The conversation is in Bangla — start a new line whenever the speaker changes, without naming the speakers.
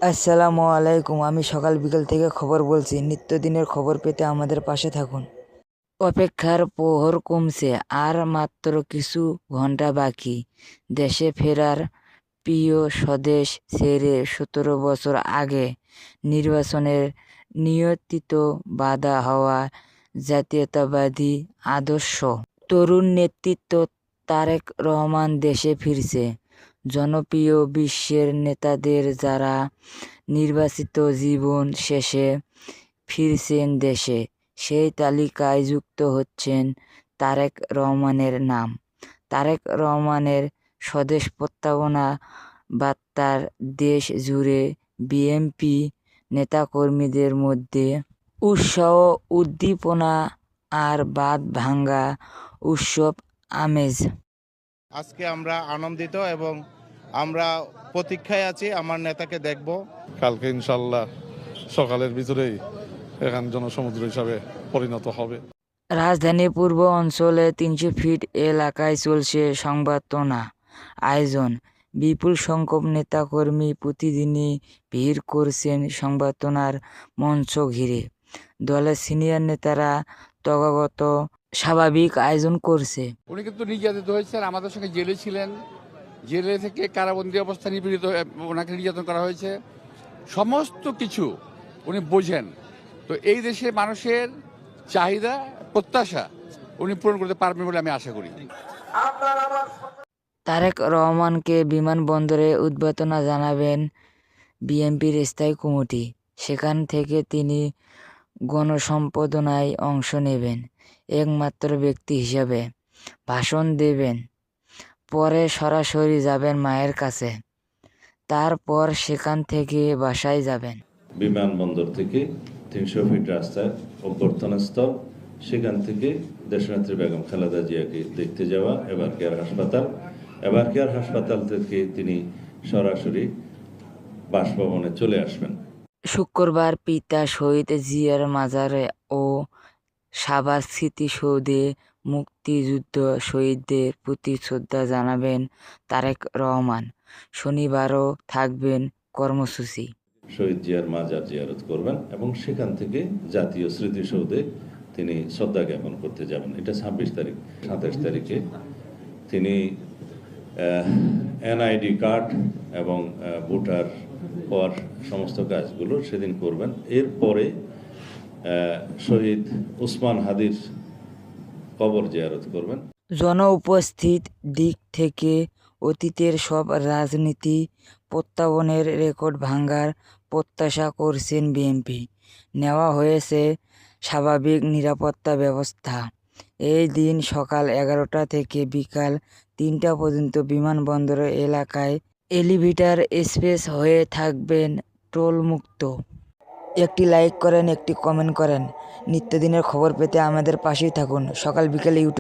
আসসালামু আলাইকুম। আমি সকাল বিকেল থেকে খবর বলছি। নিত্যদিনের খবর পেতে আমাদের পাশে থাকুন। অপেক্ষার প্রহর কমছে, আর মাত্র কিছু ঘন্টা বাকি দেশে ফেরার। প্রিয় স্বদেশ ছেড়ে 17 বছর আগে নির্বাচনের নিয়তিত বাধা হওয়া জাতীয়তাবাদী আদর্শ তরুণ নেতৃত্ব তারেক রহমান দেশে ফিরছে। জনপ্রিয় বিশ্বের নেতাদের যারা নির্বাচিত জীবন শেষে ফিরছেন দেশে, সেই তালিকায় যুক্ত হচ্ছেন তারেক রহমানের নাম। তারেক রহমানের স্বদেশ প্রত্যাবর্তন বার্তার দেশ জুড়ে বিএনপি নেতাকর্মীদের মধ্যে উৎসাহ, উদ্দীপনা আর বাঁধ ভাঙা উৎসব আমেজ।
আজকে আমরা আনন্দিত এবং আমরা প্রতীক্ষায় আছি আমার নেতাকে দেখব।
কালকে ইনশাল্লাহ সকালের ভিতরেই এখান জনসমুদ্র হিসাবে পরিণত হবে।
রাজধানীর পূর্ব অঞ্চলে 300 ফিট এলাকায় চলছে সংবর্ধনা আয়োজন। বিপুল সংখ্যক নেতাকর্মী প্রতিদিনই ভিড় করছেন সংবর্ধনার মঞ্চ ঘিরে। দলের সিনিয়র নেতারা তথাগত স্বাভাবিক আয়োজন করছে।
উনি কিন্তু নির্যাতিত হয়েছেন, আমাদের সঙ্গে জেলে ছিলেন, জেলে থেকে কারাবন্দী অবস্থা নিপীড়িত, ওনাকে নির্যাতন করা হয়েছে। সমস্ত কিছু উনি বোঝেন। তো এই দেশে মানুষের চাহিদা, প্রত্যাশা উনি পূরণ করতে পারবেন বলে আমি আশা করি।
তারেক রহমানকে বিমানবন্দরে উদ্বোধন জানাবেন বিএনপির স্থায়ী কমিটি। সেখান থেকে তিনি গণসম্বর্ধনায় অংশ নেবেন, একমাত্র ব্যক্তি হিসেবে ভাষণ দেবেন। পরে সরাসরি যাবেন মায়ের কাছে, তারপর সেখান থেকে বাসায় যাবেন।
বিমানবন্দর থেকে 300 ফিট রাস্তার অভ্যর্থনা স্থল, সেখান থেকে দেশনেত্রী বেগম খালেদা জিয়াকে দেখতে যাওয়া এবার কেয়ার হাসপাতাল থেকে তিনি সরাসরি বাসভবনে চলে আসবেন।
শুক্রবার পিতা শহীদ জিয়ার মাজারে ও সাভার স্মৃতিসৌধে মুক্তিযুদ্ধ শহীদদের প্রতি শ্রদ্ধা জানাবেন তারেক রহমান। শনিবারও থাকবেন কর্মসূচি।
শহীদ জিয়ার মাজার জিয়ারত করবেন এবং সেখান থেকে জাতীয় স্মৃতিসৌধে তিনি শ্রদ্ধা জ্ঞাপন করতে যাবেন। এটা 26 তারিখ। 27 তারিখে তিনি এনআইডি কার্ড এবং ভোটার হওয়ার সমস্ত কাজগুলো সেদিন করবেন। এরপরে শহীদ উসমান হাদির কবর জিয়ারত করবেন।
উপস্থিত দিক থেকে অতীতের সব রাজনীতি প্রত্যাবনের রেকর্ড ভাঙার প্রত্যাশা করছেন বিএনপি। নেওয়া হয়েছে স্বাভাবিক নিরাপত্তা ব্যবস্থা। এই দিন সকাল 11টা থেকে বিকাল 3টা পর্যন্ত বিমানবন্দর এলাকায় এলিভেটর স্পেস হয়ে থাকবেন টোলমুক্ত। একটি লাইক করেন, একটি কমেন্ট করেন। নিত্যদিনের খবর পেতে আমাদের পাশেই থাকুন। সকাল বিকেলে ইউটিউব